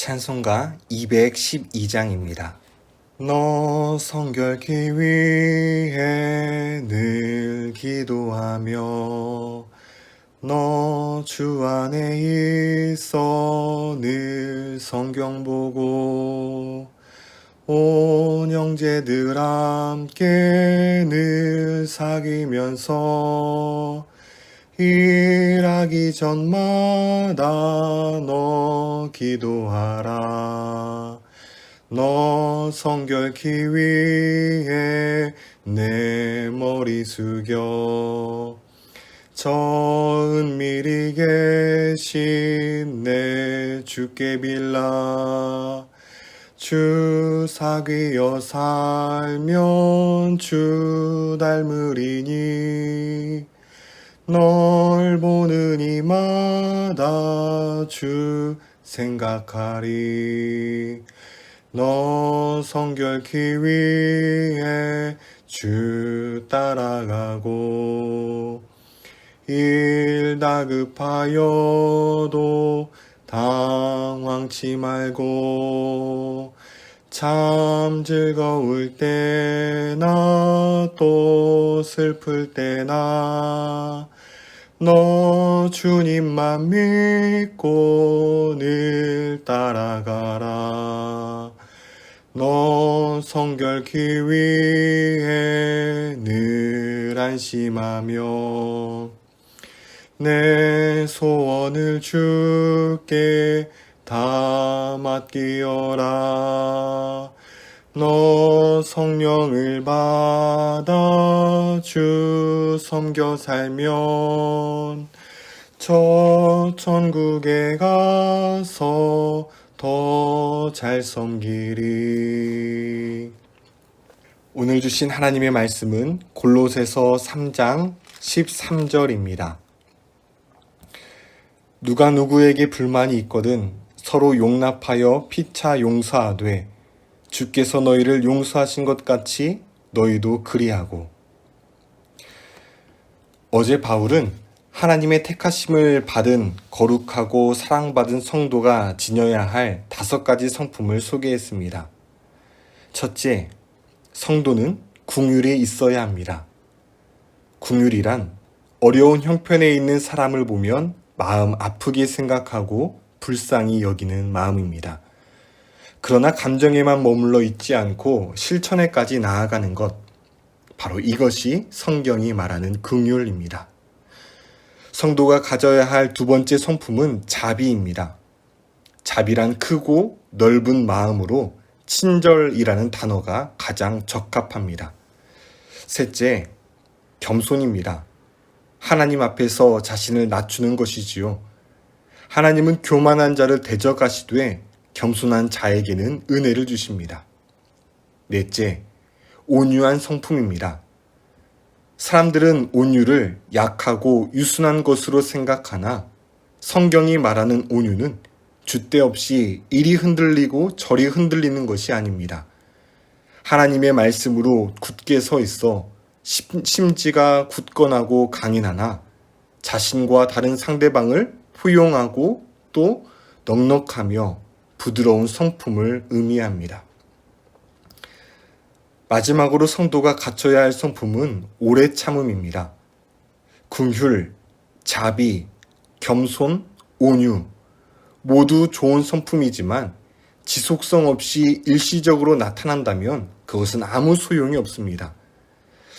찬송가 212장입니다. 너 성결케 위해 늘 기도하며 너 주 안에 있어 늘 성경 보고 온 형제들 함께 늘 사귀면서 일하기 전마다 너 기도하라. 너 성결케 위해 내 머리 숙여 저 은밀히 계신 내 주께 빌라. 주 사귀어 살면 주 닮으리니 널 보는 이마다 주 생각하리. 너 성결케 위해 주 따라가고 일 다급하여도 당황치 말고 참 즐거울 때나 또 슬플 때나 너 주님만 믿고 늘 따라가라. 너 성결케 위해 늘 안심하며 내 소원을 주께 다 맡기어라. 너 성령을 받아 주 섬겨 살면 저 천국에 가서 더 잘 섬기리. 오늘 주신 하나님의 말씀은 골로새서 3장 13절입니다. 누가 누구에게 불만이 있거든 서로 용납하여 피차 용서하되 주께서 너희를 용서하신 것 같이 너희도 그리하고. 어제 바울은 하나님의 택하심을 받은 거룩하고 사랑받은 성도가 지녀야 할 5가지 성품을 소개했습니다. 첫째, 성도는 긍휼이 있어야 합니다. 긍휼이란 어려운 형편에 있는 사람을 보면 마음 아프게 생각하고 불쌍히 여기는 마음입니다. 그러나 감정에만 머물러 있지 않고 실천에까지 나아가는 것, 바로 이것이 성경이 말하는 긍휼입니다. 성도가 가져야 할 2번째 성품은 자비입니다. 자비란 크고 넓은 마음으로 친절이라는 단어가 가장 적합합니다. 셋째, 겸손입니다. 하나님 앞에서 자신을 낮추는 것이지요. 하나님은 교만한 자를 대적하시되 겸손한 자에게는 은혜를 주십니다. 넷째, 온유한 성품입니다. 사람들은 온유를 약하고 유순한 것으로 생각하나 성경이 말하는 온유는 줏대 없이 이리 흔들리고 저리 흔들리는 것이 아닙니다. 하나님의 말씀으로 굳게 서 있어 심지가 굳건하고 강인하나 자신과 다른 상대방을 포용하고 또 넉넉하며 부드러운 성품을 의미합니다. 마지막으로 성도가 갖춰야 할 성품은 오래 참음입니다. 긍휼, 자비, 겸손, 온유 모두 좋은 성품이지만 지속성 없이 일시적으로 나타난다면 그것은 아무 소용이 없습니다.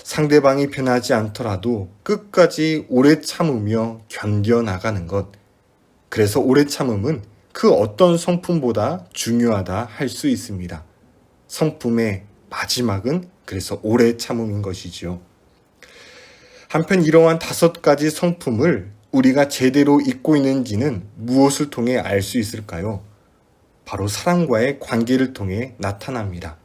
상대방이 변하지 않더라도 끝까지 오래 참으며 견뎌나가는 것. 그래서 오래 참음은 그 어떤 성품보다 중요하다 할 수 있습니다. 성품의 마지막은 그래서 오래 참음인 것이지요. 한편 이러한 5가지 성품을 우리가 제대로 잊고 있는지는 무엇을 통해 알 수 있을까요? 바로 사람과의 관계를 통해 나타납니다.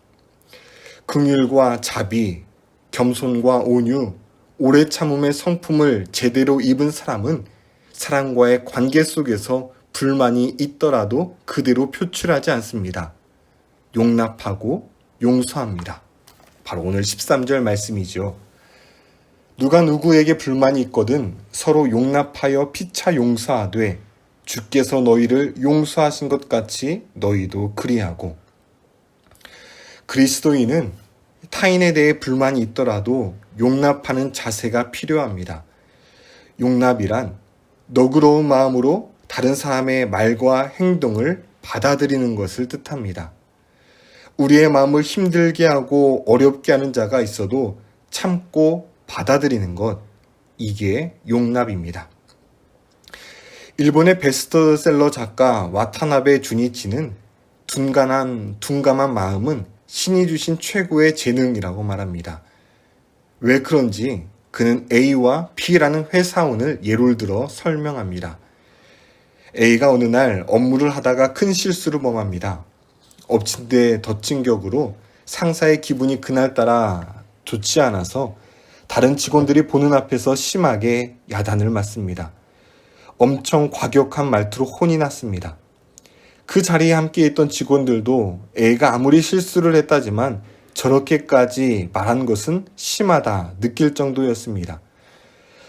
긍휼과 자비, 겸손과 온유, 오래 참음의 성품을 제대로 입은 사람은 사람과의 관계 속에서 불만이 있더라도 그대로 표출하지 않습니다. 용납하고 용서합니다. 바로 오늘 13절 말씀이죠. 누가 누구에게 불만이 있거든 서로 용납하여 피차 용서하되 주께서 너희를 용서하신 것 같이 너희도 그리하고. 그리스도인은 타인에 대해 불만이 있더라도 용납하는 자세가 필요합니다. 용납이란 너그러운 마음으로 다른 사람의 말과 행동을 받아들이는 것을 뜻합니다. 우리의 마음을 힘들게 하고 어렵게 하는 자가 있어도 참고 받아들이는 것, 이게 용납입니다. 일본의 베스트셀러 작가 와타나베 주니치는 둔감한 마음은 신이 주신 최고의 재능이라고 말합니다. 왜 그런지 그는 A와 B라는 회사원을 예를 들어 설명합니다. A가 어느 날 업무를 하다가 큰 실수를 범합니다. 엎친 데 덮친 격으로 상사의 기분이 그날따라 좋지 않아서 다른 직원들이 보는 앞에서 심하게 야단을 맞습니다. 엄청 과격한 말투로 혼이 났습니다. 그 자리에 함께 있던 직원들도 A가 아무리 실수를 했다지만 저렇게까지 말한 것은 심하다 느낄 정도였습니다.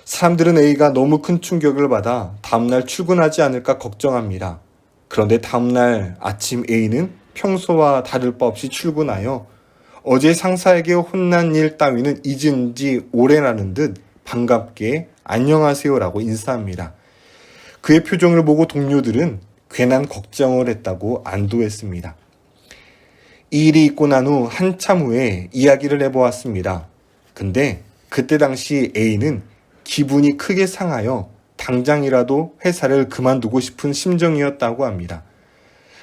사람들은 A가 너무 큰 충격을 받아 다음날 출근하지 않을까 걱정합니다. 그런데 다음날 아침 A는 평소와 다를 바 없이 출근하여 어제 상사에게 혼난 일 따위는 잊은 지 오래라는 듯 반갑게 안녕하세요라고 인사합니다. 그의 표정을 보고 동료들은 괜한 걱정을 했다고 안도했습니다. 이 일이 있고 난 후 한참 후에 이야기를 해보았습니다. 근데 그때 당시 A는 기분이 크게 상하여 당장이라도 회사를 그만두고 싶은 심정이었다고 합니다.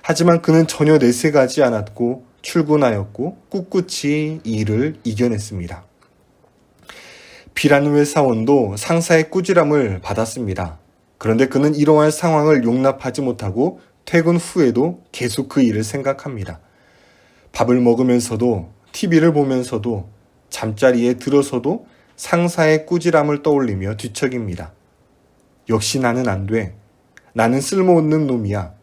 하지만 그는 전혀 내색하지 않았고 출근하였고 꿋꿋이 이 일을 이겨냈습니다. B라는 회사원도 상사의 꾸지람을 받았습니다. 그런데 그는 이러한 상황을 용납하지 못하고 퇴근 후에도 계속 그 일을 생각합니다. 밥을 먹으면서도 TV를 보면서도 잠자리에 들어서도 상사의 꾸지람을 떠올리며 뒤척입니다. 역시 나는 안 돼. 나는 쓸모없는 놈이야.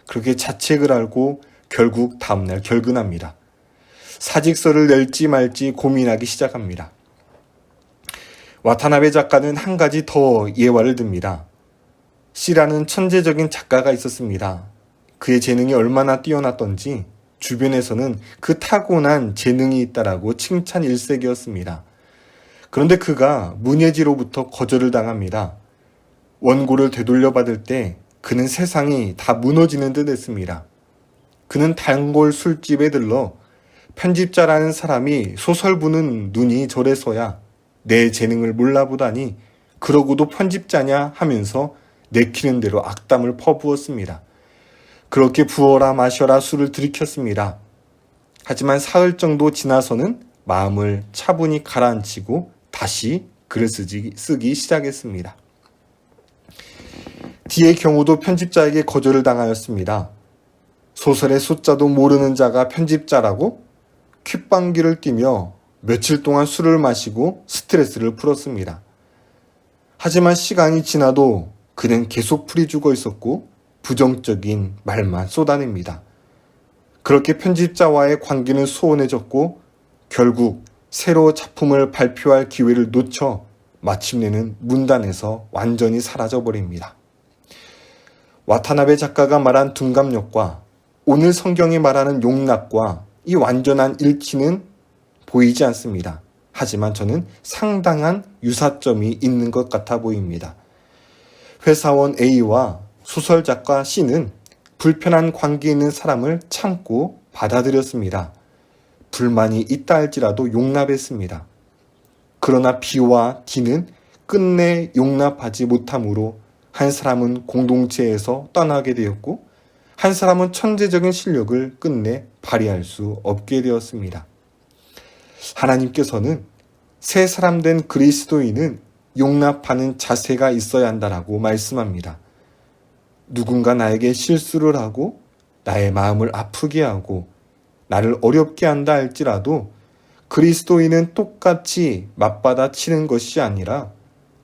그렇게 자책을 하고 결국 다음날 결근합니다. 사직서를 낼지 말지 고민하기 시작합니다. 와타나베 작가는 한 가지 더 예화를 듭니다. C라는 천재적인 작가가 있었습니다. 그의 재능이 얼마나 뛰어났던지 주변에서는 그 타고난 재능이 있다라고 칭찬 일색이었습니다. 그런데 그가 문예지로부터 거절을 당합니다. 원고를 되돌려받을 때 그는 세상이 다 무너지는 듯 했습니다. 그는 단골 술집에 들러 편집자라는 사람이 소설 부는 눈이 저래서야 내 재능을 몰라보다니 그러고도 편집자냐 하면서 내키는 대로 악담을 퍼부었습니다. 그렇게 부어라 마셔라 술을 들이켰습니다. 하지만 사흘 정도 지나서는 마음을 차분히 가라앉히고 다시 글을 쓰기 시작했습니다. D의 경우도 편집자에게 거절을 당하였습니다. 소설의 숫자도 모르는 자가 편집자라고 귓방귀를 뀌며 며칠 동안 술을 마시고 스트레스를 풀었습니다. 하지만 시간이 지나도 그는 계속 풀이 죽어 있었고 부정적인 말만 쏟아냅니다. 그렇게 편집자와의 관계는 소원해졌고 결국 새로 작품을 발표할 기회를 놓쳐 마침내는 문단에서 완전히 사라져버립니다. 와타나베 작가가 말한 둔감력과 오늘 성경이 말하는 용납과 이 완전한 일치는 보이지 않습니다. 하지만 저는 상당한 유사점이 있는 것 같아 보입니다. 회사원 A와 소설작가 C는 불편한 관계에 있는 사람을 참고 받아들였습니다. 불만이 있다 할지라도 용납했습니다. 그러나 B와 D는 끝내 용납하지 못함으로 한 사람은 공동체에서 떠나게 되었고 한 사람은 천재적인 실력을 끝내 발휘할 수 없게 되었습니다. 하나님께서는 새 사람 된 그리스도인은 용납하는 자세가 있어야 한다라고 말씀합니다. 누군가 나에게 실수를 하고 나의 마음을 아프게 하고 나를 어렵게 한다 할지라도 그리스도인은 똑같이 맞받아치는 것이 아니라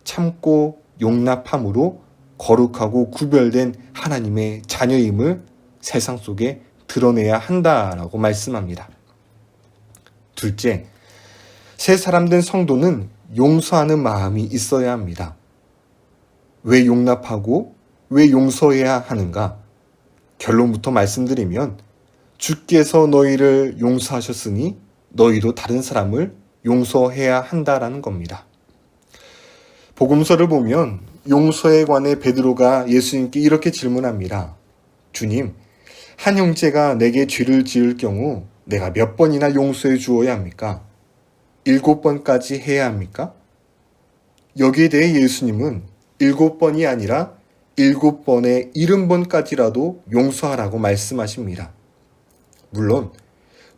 참고 용납함으로 거룩하고 구별된 하나님의 자녀임을 세상 속에 드러내야 한다라고 말씀합니다. 둘째, 새 사람 된 성도는 용서하는 마음이 있어야 합니다. 왜 용납하고 왜 용서해야 하는가? 결론부터 말씀드리면 주께서 너희를 용서하셨으니 너희도 다른 사람을 용서해야 한다라는 겁니다. 복음서를 보면 용서에 관해 베드로가 예수님께 이렇게 질문합니다. 주님, 한 형제가 내게 죄를 지을 경우 내가 몇 번이나 용서해 주어야 합니까? 7번까지 해야 합니까? 여기에 대해 예수님은 7번이 아니라 7번에 70번까지라도 용서하라고 말씀하십니다. 물론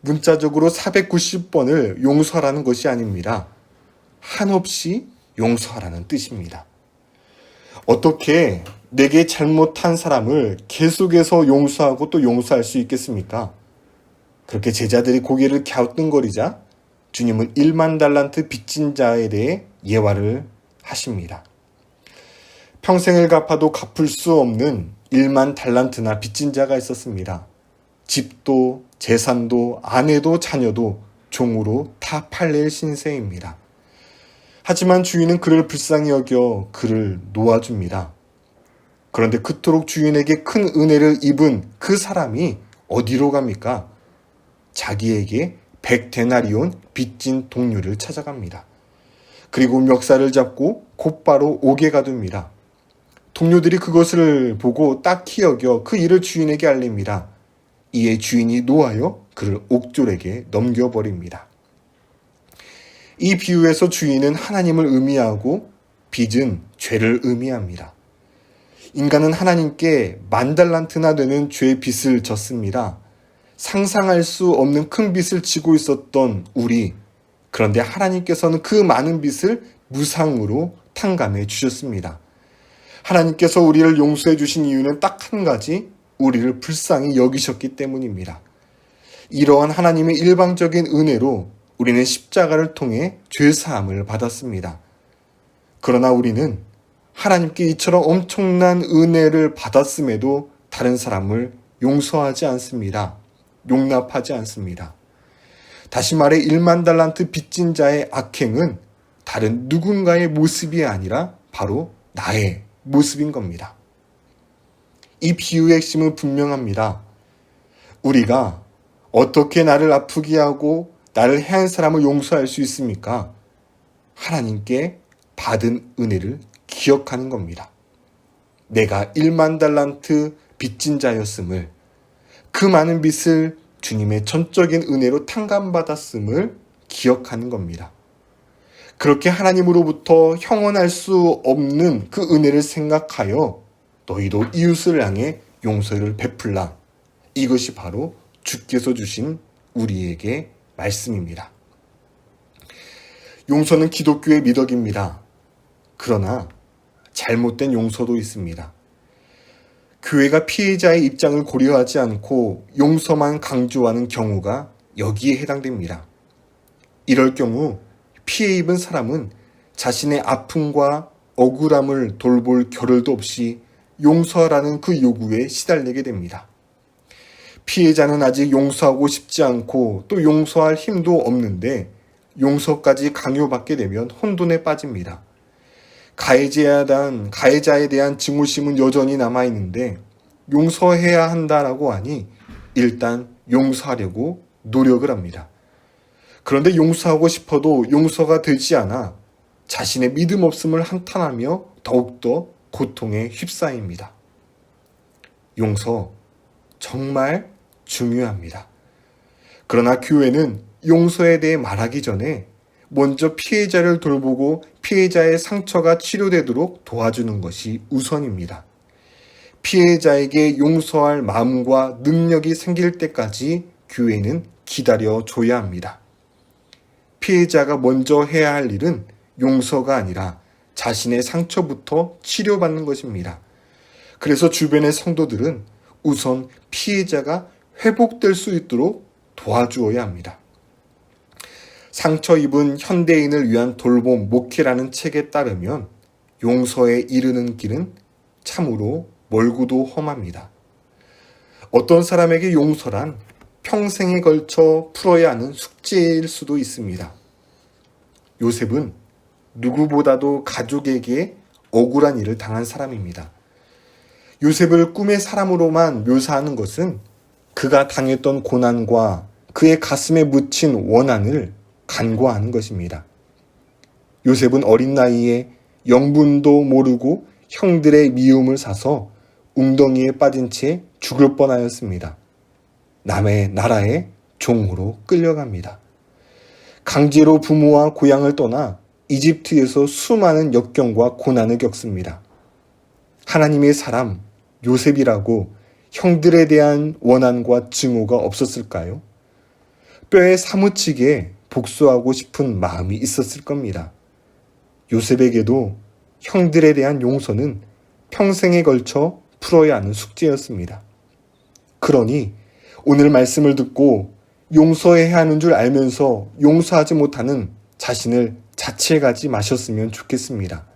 문자적으로 490번을 용서하라는 것이 아닙니다. 한없이 용서하라는 뜻입니다. 어떻게 내게 잘못한 사람을 계속해서 용서하고 또 용서할 수 있겠습니까? 그렇게 제자들이 고개를 갸우뚱거리자 주님은 1만 달란트 빚진 자에 대해 예화를 하십니다. 평생을 갚아도 갚을 수 없는 1만 달란트나 빚진 자가 있었습니다. 집도 재산도 아내도 자녀도 종으로 다 팔릴 신세입니다. 하지만 주인은 그를 불쌍히 여겨 그를 놓아줍니다. 그런데 그토록 주인에게 큰 은혜를 입은 그 사람이 어디로 갑니까? 자기에게 100데나리온 빚진 동료를 찾아갑니다. 그리고 멱살을 잡고 곧바로 옥에 가둡니다. 동료들이 그것을 보고 딱히 여겨 그 일을 주인에게 알립니다. 이에 주인이 노하여 그를 옥졸에게 넘겨버립니다. 이 비유에서 주인은 하나님을 의미하고 빚은 죄를 의미합니다. 인간은 하나님께 10,000달란트나 되는 죄의 빚을 졌습니다. 상상할 수 없는 큰 빚을 지고 있었던 우리, 그런데 하나님께서는 그 많은 빚을 무상으로 탕감해 주셨습니다. 하나님께서 우리를 용서해 주신 이유는 딱 한 가지, 우리를 불쌍히 여기셨기 때문입니다. 이러한 하나님의 일방적인 은혜로 우리는 십자가를 통해 죄사함을 받았습니다. 그러나 우리는 하나님께 이처럼 엄청난 은혜를 받았음에도 다른 사람을 용서하지 않습니다. 용납하지 않습니다. 다시 말해 1만 달란트 빚진 자의 악행은 다른 누군가의 모습이 아니라 바로 나의 모습인 겁니다. 이 비유의 핵심은 분명합니다. 우리가 어떻게 나를 아프게 하고 나를 해한 사람을 용서할 수 있습니까? 하나님께 받은 은혜를 기억하는 겁니다. 내가 1만 달란트 빚진 자였음을, 그 많은 빚을 주님의 전적인 은혜로 탕감받았음을 기억하는 겁니다. 그렇게 하나님으로부터 형언할 수 없는 그 은혜를 생각하여 너희도 이웃을 향해 용서를 베풀라. 이것이 바로 주께서 주신 우리에게 말씀입니다. 용서는 기독교의 미덕입니다. 그러나 잘못된 용서도 있습니다. 교회가 피해자의 입장을 고려하지 않고 용서만 강조하는 경우가 여기에 해당됩니다. 이럴 경우 피해 입은 사람은 자신의 아픔과 억울함을 돌볼 겨를도 없이 용서하라는 그 요구에 시달리게 됩니다. 피해자는 아직 용서하고 싶지 않고 또 용서할 힘도 없는데 용서까지 강요받게 되면 혼돈에 빠집니다. 가해자에 대한 증오심은 여전히 남아있는데 용서해야 한다라고 하니 일단 용서하려고 노력을 합니다. 그런데 용서하고 싶어도 용서가 되지 않아 자신의 믿음 없음을 한탄하며 더욱더 고통에 휩싸입니다. 용서 정말 중요합니다. 그러나 교회는 용서에 대해 말하기 전에 먼저 피해자를 돌보고 피해자의 상처가 치료되도록 도와주는 것이 우선입니다. 피해자에게 용서할 마음과 능력이 생길 때까지 교회는 기다려줘야 합니다. 피해자가 먼저 해야 할 일은 용서가 아니라 자신의 상처부터 치료받는 것입니다. 그래서 주변의 성도들은 우선 피해자가 회복될 수 있도록 도와주어야 합니다. 상처 입은 현대인을 위한 돌봄 목회라는 책에 따르면 용서에 이르는 길은 참으로 멀고도 험합니다. 어떤 사람에게 용서란 평생에 걸쳐 풀어야 하는 숙제일 수도 있습니다. 요셉은 누구보다도 가족에게 억울한 일을 당한 사람입니다. 요셉을 꿈의 사람으로만 묘사하는 것은 그가 당했던 고난과 그의 가슴에 묻힌 원한을 간과하는 것입니다. 요셉은 어린 나이에 영분도 모르고 형들의 미움을 사서 웅덩이에 빠진 채 죽을 뻔하였습니다. 남의 나라의 종으로 끌려갑니다. 강제로 부모와 고향을 떠나 이집트에서 수많은 역경과 고난을 겪습니다. 하나님의 사람 요셉이라고 형들에 대한 원한과 증오가 없었을까요? 뼈에 사무치게 복수하고 싶은 마음이 있었을 겁니다. 요셉에게도 형들에 대한 용서는 평생에 걸쳐 풀어야 하는 숙제였습니다. 그러니 오늘 말씀을 듣고 용서해야 하는 줄 알면서 용서하지 못하는 자신을 자책하지 마셨으면 좋겠습니다.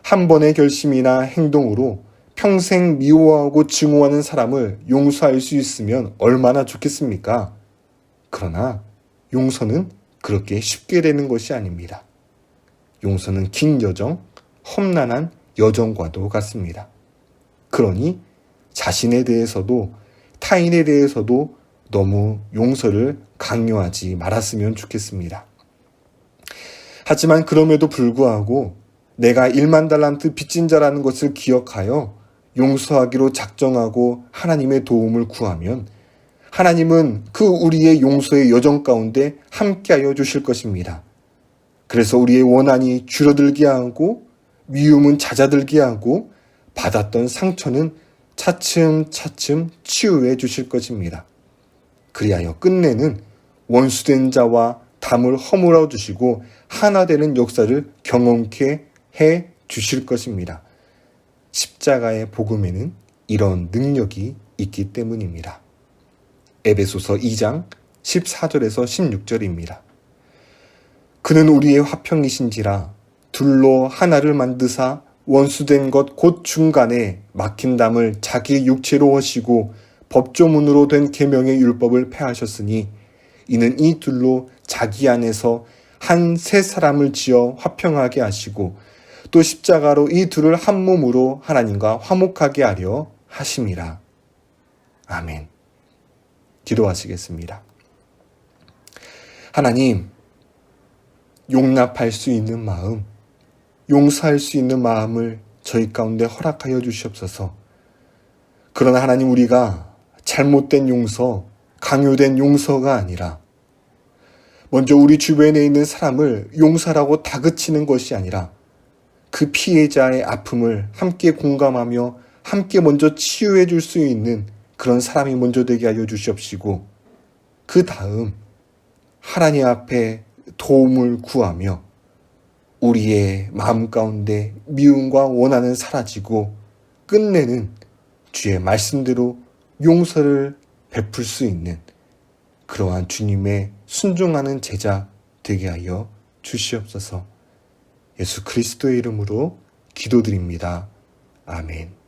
한 번의 결심이나 행동으로 평생 미워하고 증오하는 사람을 용서할 수 있으면 얼마나 좋겠습니까? 그러나 용서는 그렇게 쉽게 되는 것이 아닙니다. 용서는 긴 여정, 험난한 여정과도 같습니다. 그러니 자신에 대해서도 타인에 대해서도 너무 용서를 강요하지 말았으면 좋겠습니다. 하지만 그럼에도 불구하고 내가 1만 달란트 빚진 자라는 것을 기억하여 용서하기로 작정하고 하나님의 도움을 구하면 하나님은 그 우리의 용서의 여정 가운데 함께하여 주실 것입니다. 그래서 우리의 원한이 줄어들게 하고 미움은 잦아들게 하고 받았던 상처는 차츰차츰 치유해 주실 것입니다. 그리하여 끝내는 원수된 자와 담을 허물어 주시고 하나 되는 역사를 경험케 해 주실 것입니다. 십자가의 복음에는 이런 능력이 있기 때문입니다. 에베소서 2장 14절에서 16절입니다. 그는 우리의 화평이신지라 둘로 하나를 만드사 원수된 것 곧 중간에 막힌 담을 자기 육체로 하시고 법조문으로 된 계명의 율법을 폐하셨으니 이는 이 둘로 자기 안에서 한 새 사람을 지어 화평하게 하시고 또 십자가로 이 둘을 한 몸으로 하나님과 화목하게 하려 하심이라. 아멘. 기도하시겠습니다. 하나님, 용납할 수 있는 마음, 용서할 수 있는 마음을 저희 가운데 허락하여 주시옵소서. 그러나 하나님, 우리가 잘못된 용서, 강요된 용서가 아니라 먼저 우리 주변에 있는 사람을 용서라고 다그치는 것이 아니라 그 피해자의 아픔을 함께 공감하며 함께 먼저 치유해 줄 수 있는 그런 사람이 먼저 되게 하여 주시옵시고 그 다음 하나님 앞에 도움을 구하며 우리의 마음 가운데 미움과 원한은 사라지고 끝내는 주의 말씀대로 용서를 베풀 수 있는 그러한 주님의 순종하는 제자 되게 하여 주시옵소서. 예수 그리스도의 이름으로 기도드립니다. 아멘.